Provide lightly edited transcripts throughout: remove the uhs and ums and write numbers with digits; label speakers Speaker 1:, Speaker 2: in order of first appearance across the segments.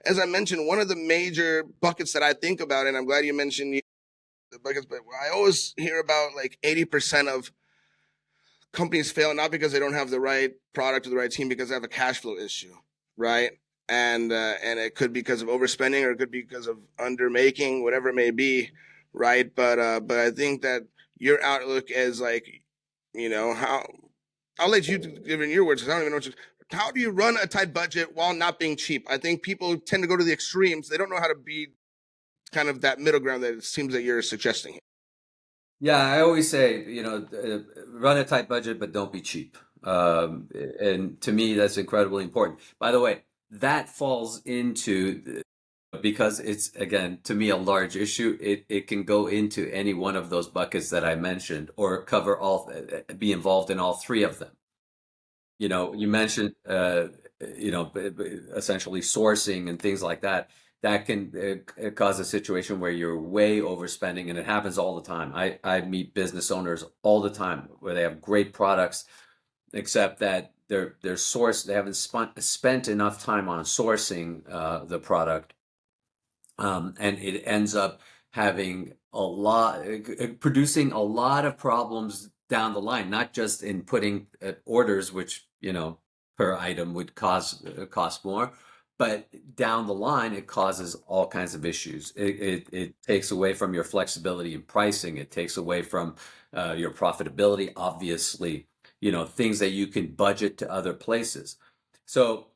Speaker 1: as I mentioned, one of the major buckets that I think about, and I'm glad you mentioned the buckets, but I always hear about like 80% of companies fail not because they don't have the right product or the right team, because they have a cash flow issue, right? And it could be because of overspending, or it could be because of undermaking, whatever it may be, right? But I think that your outlook is like, how I'll let you give it in your words, because I don't even know how do you run a tight budget while not being cheap? I think people tend to go to the extremes. They don't know how to be kind of that middle ground that it seems that you're suggesting.
Speaker 2: Yeah, I always say, run a tight budget, but don't be cheap. And to me, that's incredibly important. By the way, that falls into, because it's, again, to me, a large issue, it can go into any one of those buckets that I mentioned, or cover be involved in all three of them. You mentioned, essentially sourcing and things like that. That can cause a situation where you're way overspending, and it happens all the time. I meet business owners all the time where they have great products, except that they haven't spent enough time on sourcing the product, and it ends up having producing a lot of problems down the line, not just in putting orders, which, per item would cost more, but down the line, it causes all kinds of issues. It takes away from your flexibility in pricing. It takes away from your profitability, obviously, things that you can budget to other places. So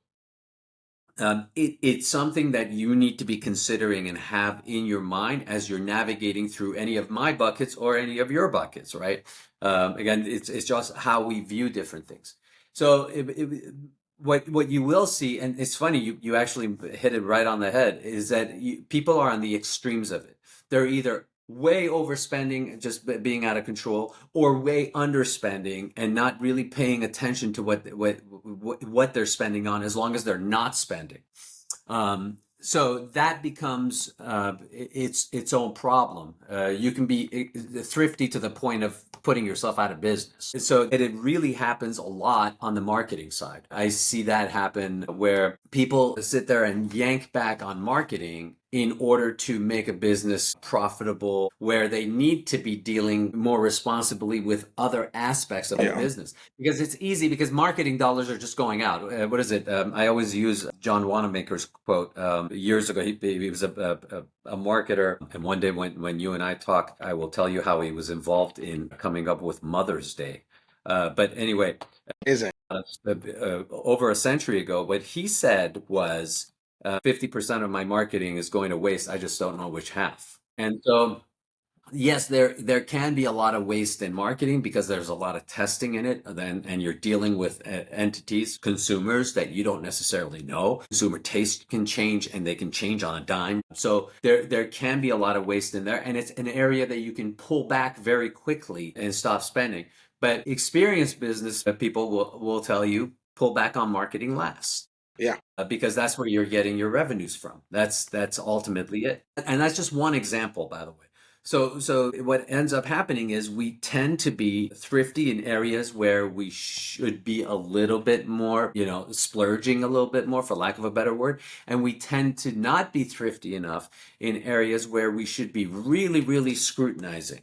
Speaker 2: it's something that you need to be considering and have in your mind as you're navigating through any of my buckets or any of your buckets, right? Again, it's just how we view different things. So what you will see, and it's funny, you actually hit it right on the head, is that people are on the extremes of it. They're either way overspending, just being out of control, or way underspending and not really paying attention to what they're spending on, as long as they're not spending. So that becomes its own problem. You can be thrifty to the point of putting yourself out of business. So it really happens a lot on the marketing side. I see that happen where people sit there and yank back on marketing in order to make a business profitable, where they need to be dealing more responsibly with other aspects of the business. Because it's easy, because marketing dollars are just going out. What is it? I always use John Wanamaker's quote. Years ago, he was a marketer. And one day when you and I talk, I will tell you how he was involved in coming up with Mother's Day. But anyway, over a century ago, what he said was, 50% of my marketing is going to waste. I just don't know which half. And so, yes, there can be a lot of waste in marketing, because there's a lot of testing in it, and you're dealing with entities, consumers that you don't necessarily know. Consumer taste can change, and they can change on a dime. So there can be a lot of waste in there, and it's an area that you can pull back very quickly and stop spending. But experienced business people will tell you, pull back on marketing last.
Speaker 1: Yeah.
Speaker 2: Because that's where you're getting your revenues from. That's ultimately it. And that's just one example, by the way. So what ends up happening is we tend to be thrifty in areas where we should be a little bit more, splurging a little bit more, for lack of a better word. And we tend to not be thrifty enough in areas where we should be really, really scrutinizing.